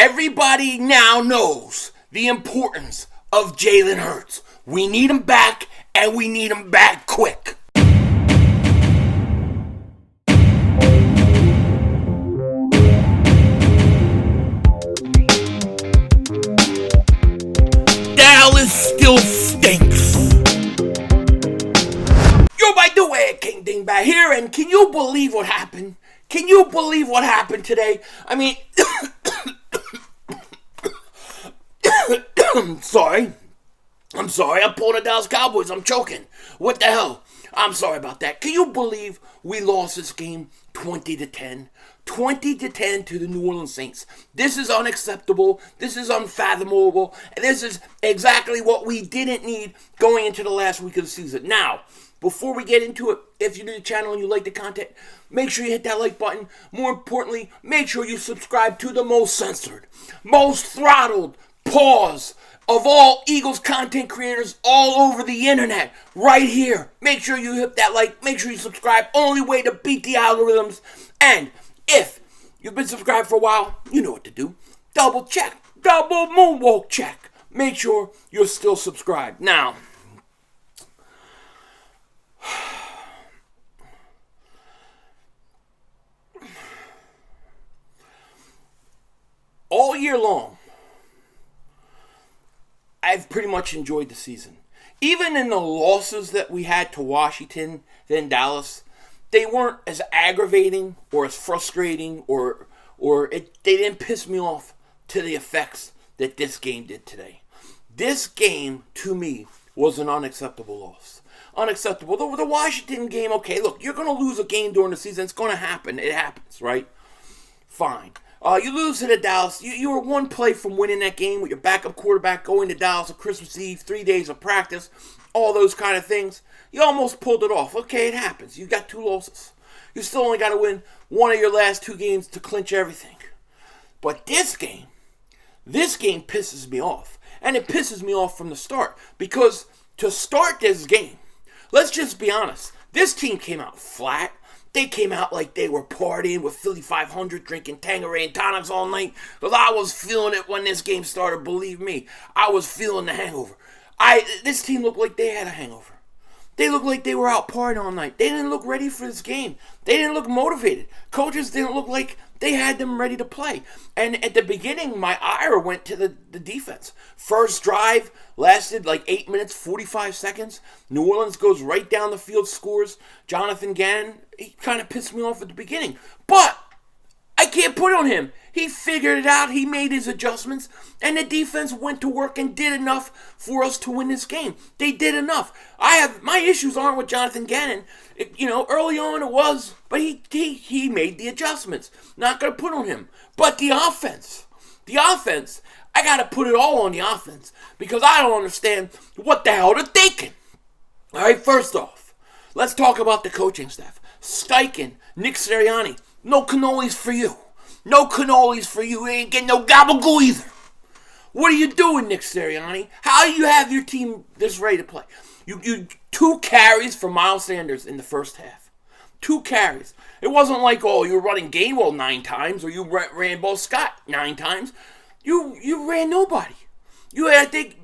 Everybody now knows the importance of Jalen Hurts. We need him back, and we need him back quick. Dallas still stinks. Yo, by the way, King Dingbat here, and can you believe what happened? Can you believe what happened today? I mean, I'm sorry. I'm pulling the Dallas Cowboys. I'm choking. What the hell? I'm sorry about that. Can you believe we lost this game 20-10? 20-10 to the New Orleans Saints. This is unacceptable. This is unfathomable. And this is exactly what we didn't need going into the last week of the season. Now, before we get into it, if you're new to the channel and you like the content, make sure you hit that like button. More importantly, make sure you subscribe to the most censored, most throttled, pause of all Eagles content creators all over the internet, right here. Make sure you hit that like, make sure you subscribe. Only way to beat the algorithms. And if you've been subscribed for a while, you know what to do. Double check, double moonwalk check. Make sure you're still subscribed. Now, all year long, I've pretty much enjoyed the season. Even in the losses that we had to Washington, then Dallas, they weren't as aggravating or as frustrating they didn't piss me off to the effects that this game did today. This game, to me, was an unacceptable loss. Unacceptable. The Washington game, okay, look, you're going to lose a game during the season. It's going to happen. It happens, right? Fine. You lose to the Dallas. You were one play from winning that game with your backup quarterback going to Dallas on Christmas Eve, 3 days of practice, all those kind of things. You almost pulled it off. Okay, it happens. You got 2 losses. You still only got to win one of your last 2 games to clinch everything. But this game pisses me off. And it pisses me off from the start. Because to start this game, let's just be honest, this team came out flat. They came out like they were partying with Philly 500, drinking Tanqueray and tonics all night. Because I was feeling it when this game started, believe me. I was feeling the hangover. This team looked like they had a hangover. They looked like they were out partying all night. They didn't look ready for this game. They didn't look motivated. Coaches didn't look like they had them ready to play. And at the beginning, my ire went to the defense. First drive lasted like 8 minutes, 45 seconds. New Orleans goes right down the field, scores. Jonathan Gannon, he kind of pissed me off at the beginning. But I can't put it on him. He figured it out. He made his adjustments. And the defense went to work and did enough for us to win this game. They did enough. My issues aren't with Jonathan Gannon. Early on it was. But he made the adjustments. Not going to put on him. But the offense, I got to put it all on the offense. Because I don't understand what the hell they're thinking. All right, first off, let's talk about the coaching staff. Steichen, Nick Sirianni, no cannolis for you. No cannolis for you. You ain't getting no gabagool either. What are you doing, Nick Sirianni? How do you have your team this ready to play? You 2 carries for Miles Sanders in the first half. 2 carries. It wasn't like, you were running Gainwell 9 times or you ran Bo Scott 9 times. You ran nobody. You had, I think,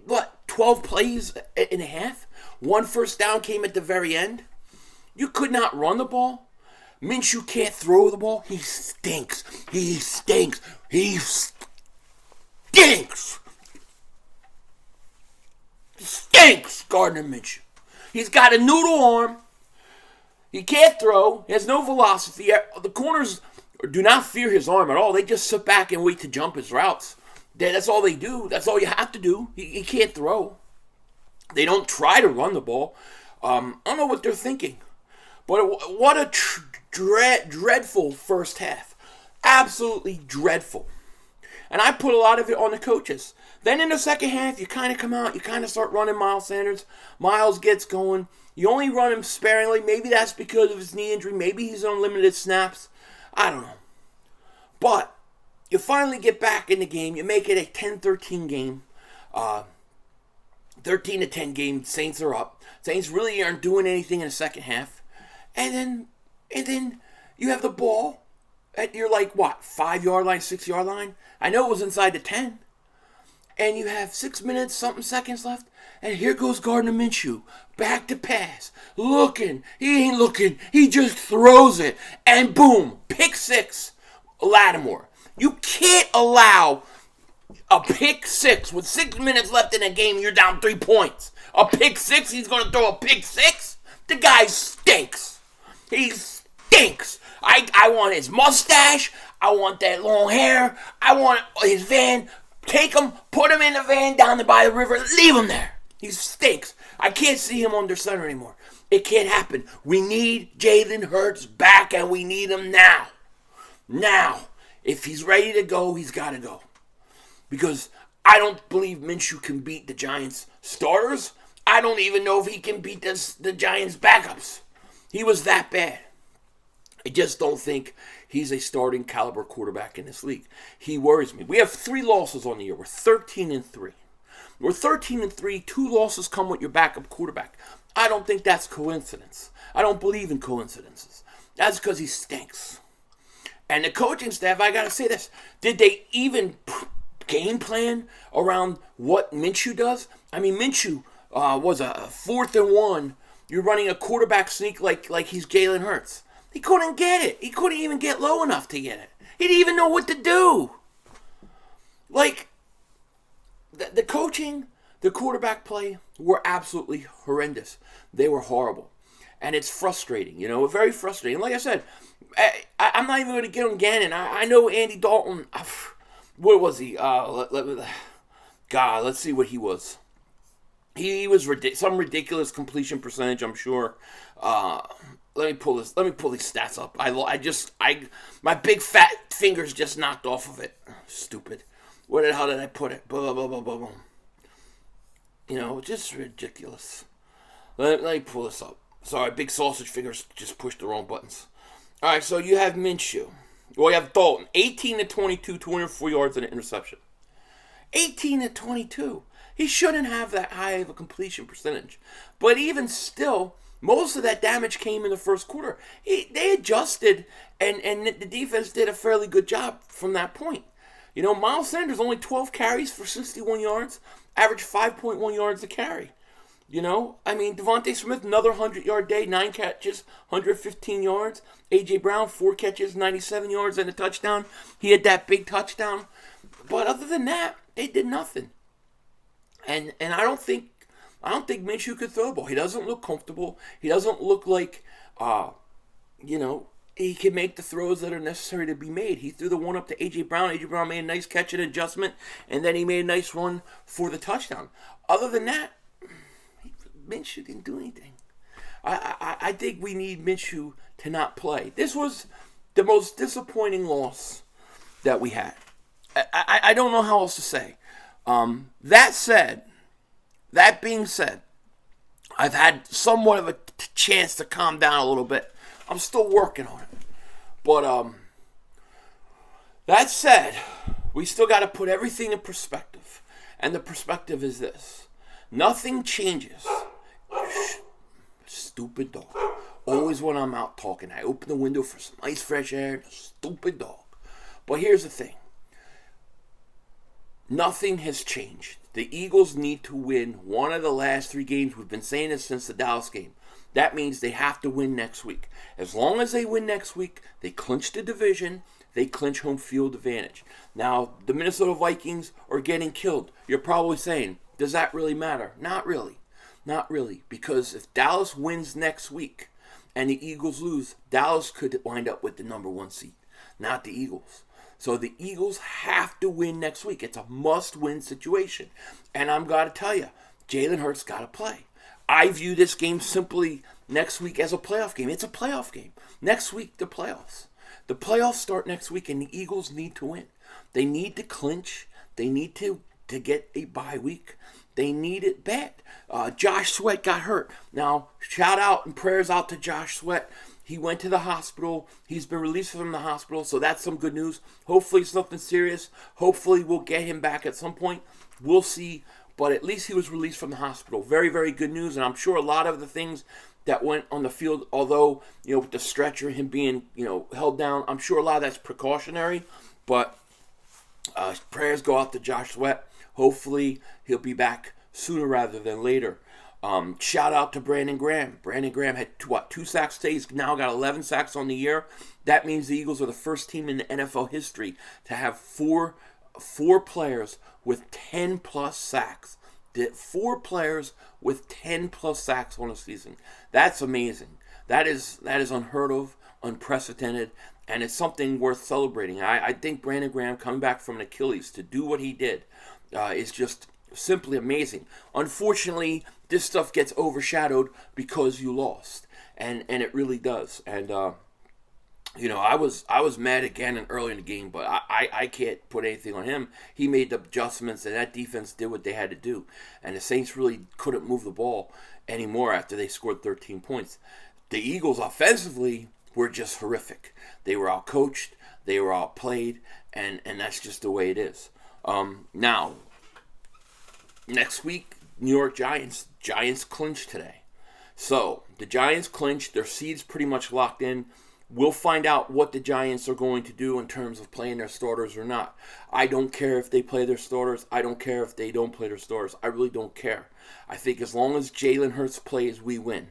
12 plays and a half? 1 first down came at the very end. You could not run the ball. Minshew can't throw the ball. He stinks. He stinks. He stinks. Stinks, Gardner Minshew. He's got a noodle arm. He can't throw. He has no velocity. The corners do not fear his arm at all. They just sit back and wait to jump his routes. That's all they do. That's all you have to do. He can't throw. They don't try to run the ball. I don't know what they're thinking. But what a dreadful first half. Absolutely dreadful. And I put a lot of it on the coaches. Then in the second half, you kind of come out, you kind of start running Miles Sanders. Miles gets going. You only run him sparingly. Maybe that's because of his knee injury. Maybe he's on limited snaps. I don't know. But you finally get back in the game. You make it a 10-13 game. 13-10 game. Saints are up. Saints really aren't doing anything in the second half. And then you have the ball. at your, like, what, 5-yard line, 6-yard line? I know it was inside the 10. And you have 6 minutes, something seconds left. And here goes Gardner Minshew. Back to pass. Looking. He ain't looking. He just throws it. And boom. Pick 6. Lattimore. You can't allow a pick 6 with 6 minutes left in a game. You're down 3 points. A pick 6. He's going to throw a pick 6. The guy stinks. He stinks. I want his mustache. I want that long hair. I want his van. Take him, put him in the van down by the river, leave him there. He stinks. I can't see him under center anymore. It can't happen. We need Jalen Hurts back, and we need him now. Now. If he's ready to go, he's got to go. Because I don't believe Minshew can beat the Giants' starters. I don't even know if he can beat the Giants' backups. He was that bad. I just don't think he's a starting caliber quarterback in this league. He worries me. We have 3 losses on the year. We're 13-3. We're 13-3. 2 losses come with your backup quarterback. I don't think that's coincidence. I don't believe in coincidences. That's because he stinks. And the coaching staff, I got to say this, did they even game plan around what Minshew does? I mean, Minshew was a 4th and 1. You're running a quarterback sneak like he's Jalen Hurts. He couldn't get it. He couldn't even get low enough to get it. He didn't even know what to do. Like, the coaching, the quarterback play were absolutely horrendous. They were horrible. And it's frustrating, very frustrating. Like I said, I'm not even going to get on Gannon. I know Andy Dalton. What was he? God, let's see what he was. He was some ridiculous completion percentage, I'm sure. Let me pull these stats up. My big fat fingers just knocked off of it. Stupid. Where the hell did I put it? Blah, blah, blah, blah, blah. Just ridiculous. Let me pull this up. Sorry, big sausage fingers just pushed the wrong buttons. All right, so you have Minshew. Well, you have Dalton. 18-22, 204 yards and an interception. 18-22. He shouldn't have that high of a completion percentage. But even still, most of that damage came in the first quarter. They adjusted, and the defense did a fairly good job from that point. Miles Sanders only 12 carries for 61 yards, averaged 5.1 yards a carry. Devontae Smith, another 100-yard day, 9 catches, 115 yards. A.J. Brown, 4 catches, 97 yards and a touchdown. He had that big touchdown. But other than that, they did nothing. And I don't think Minshew could throw the ball. He doesn't look comfortable. He doesn't look like, he can make the throws that are necessary to be made. He threw the one up to A.J. Brown. A.J. Brown made a nice catch and adjustment, and then he made a nice run for the touchdown. Other than that, Minshew didn't do anything. I think we need Minshew to not play. This was the most disappointing loss that we had. I don't know how else to say. That being said, I've had somewhat of a chance to calm down a little bit. I'm still working on it. But that said, we still got to put everything in perspective. And the perspective is this. Nothing changes. Stupid dog. Always when I'm out talking, I open the window for some nice fresh air. Stupid dog. But here's the thing. Nothing has changed. The Eagles need to win one of the last 3 games. We've been saying this since the Dallas game. That means they have to win next week. As long as they win next week, they clinch the division. They clinch home field advantage. Now, the Minnesota Vikings are getting killed. You're probably saying, does that really matter? Not really. Not really. Because if Dallas wins next week and the Eagles lose, Dallas could wind up with the number 1 seed, not the Eagles. So the Eagles have to win next week. It's a must-win situation. And I'm got to tell you, Jalen Hurts got to play. I view this game simply next week as a playoff game. It's a playoff game. Next week, the playoffs. The playoffs start next week, and the Eagles need to win. They need to clinch. They need to get a bye week. They need it bad. Josh Sweat got hurt. Now, shout out and prayers out to Josh Sweat. He went to the hospital. He's been released from the hospital, so that's some good news. Hopefully it's nothing serious. Hopefully we'll get him back at some point. We'll see. But at least he was released from the hospital. Very, very good news, and I'm sure a lot of the things that went on the field, although, with the stretcher, him being, held down, I'm sure a lot of that's precautionary, but prayers go out to Josh Sweat. Hopefully he'll be back sooner rather than later. Shout out to Brandon Graham. Brandon Graham had 2 sacks today. He's now got 11 sacks on the year. That means the Eagles are the first team in the NFL history to have four players with 10 plus sacks. 4 players with 10 plus sacks on a season. That's amazing. That is unheard of, unprecedented, and it's something worth celebrating. I think Brandon Graham coming back from an Achilles to do what he did is just simply amazing. Unfortunately, this stuff gets overshadowed because you lost, and it really does. And I was mad again and early in the game, but I can't put anything on him. He made the adjustments, and that defense did what they had to do. And the Saints really couldn't move the ball anymore after they scored 13 points. The Eagles offensively were just horrific. They were outcoached, they were outplayed, and that's just the way it is. Now, next week, New York Giants. Giants clinch today. So, the Giants clinch. Their seed's pretty much locked in. We'll find out what the Giants are going to do in terms of playing their starters or not. I don't care if they play their starters. I don't care if they don't play their starters. I really don't care. I think as long as Jalen Hurts plays, we win.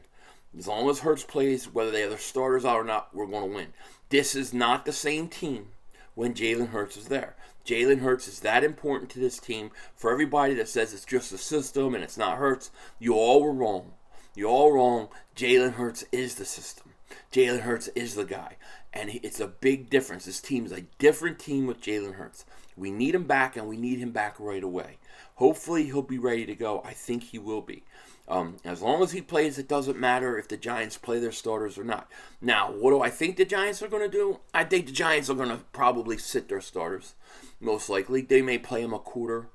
As long as Hurts plays, whether they have their starters out or not, we're going to win. This is not the same team when Jalen Hurts is there. Jalen Hurts is that important to this team. For everybody that says it's just a system and it's not Hurts, you all were wrong. You're all wrong. Jalen Hurts is the system. Jalen Hurts is the guy. And it's a big difference. This team is a different team with Jalen Hurts. We need him back, and we need him back right away. Hopefully he'll be ready to go. I think he will be. As long as he plays, it doesn't matter if the Giants play their starters or not. Now, what do I think the Giants are going to do? I think the Giants are going to probably sit their starters, most likely. They may play them a quarter,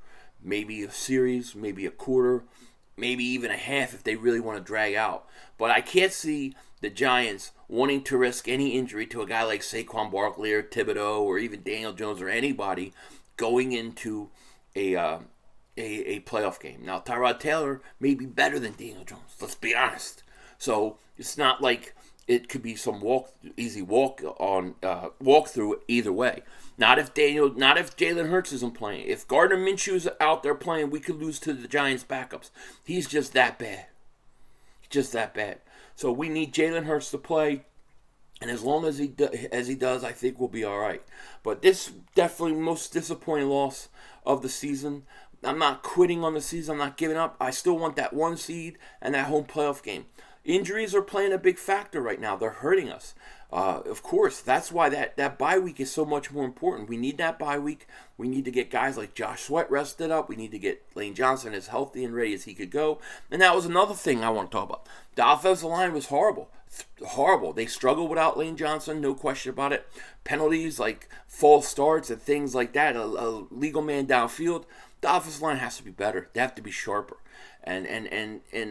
maybe a series, maybe a quarter, maybe even a half if they really want to drag out. But I can't see the Giants wanting to risk any injury to a guy like Saquon Barkley or Thibodeau or even Daniel Jones or anybody going into a playoff game. Now, Tyrod Taylor may be better than Daniel Jones. Let's be honest. So it's not like it could be some easy walkthrough either way. Not if Jalen Hurts isn't playing. If Gardner Minshew is out there playing, we could lose to the Giants' backups. He's just that bad. Just that bad. So we need Jalen Hurts to play, and as long as he does, I think we'll be all right. But this definitely most disappointing loss of the season. I'm not quitting on the season. I'm not giving up. I still want that 1 seed and that home playoff game. Injuries are playing a big factor right now. They're hurting us. Of course, that's why that bye week is so much more important. We need that bye week. We need to get guys like Josh Sweat rested up. We need to get Lane Johnson as healthy and ready as he could go. And that was another thing I want to talk about. The offensive line was horrible. Horrible. They struggled without Lane Johnson, no question about it. Penalties like false starts and things like that, a legal man downfield. The offensive line has to be better. They have to be sharper. And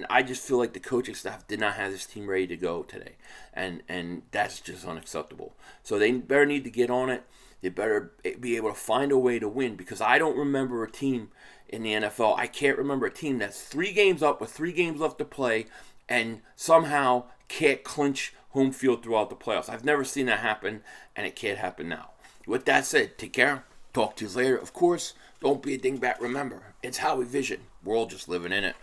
I just feel like the coaching staff did not have this team ready to go today. And that's just unacceptable. So they better need to get on it. They better be able to find a way to win, because I don't remember a team in the NFL. I can't remember a team that's 3 games up with 3 games left to play and somehow can't clinch home field throughout the playoffs. I've never seen that happen, and it can't happen now. With that said, take care. Talk to you later. Of course, don't be a dingbat. Remember, it's how we vision. We're all just living in it.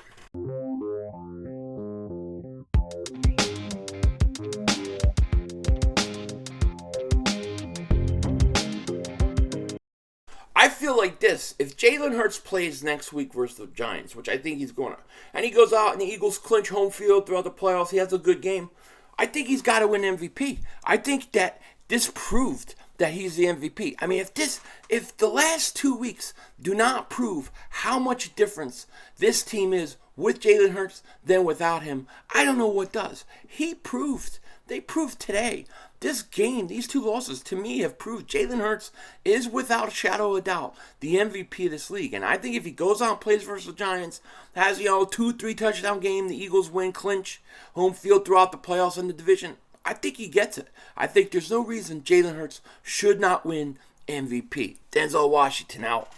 I feel like this. If Jalen Hurts plays next week versus the Giants, which I think he's going to, and he goes out and the Eagles clinch home field throughout the playoffs, he has a good game, I think he's got to win MVP. I think that this proved that he's the MVP. I mean, if the last 2 weeks do not prove how much difference this team is with Jalen Hurts than without him, I don't know what does. They proved today. This game, these 2 losses, to me, have proved Jalen Hurts is, without a shadow of a doubt, the MVP of this league. And I think if he goes out and plays versus the Giants, has, 2-3 touchdown game, the Eagles win, clinch home field throughout the playoffs in the division, I think he gets it. I think there's no reason Jalen Hurts should not win MVP. Denzel Washington out.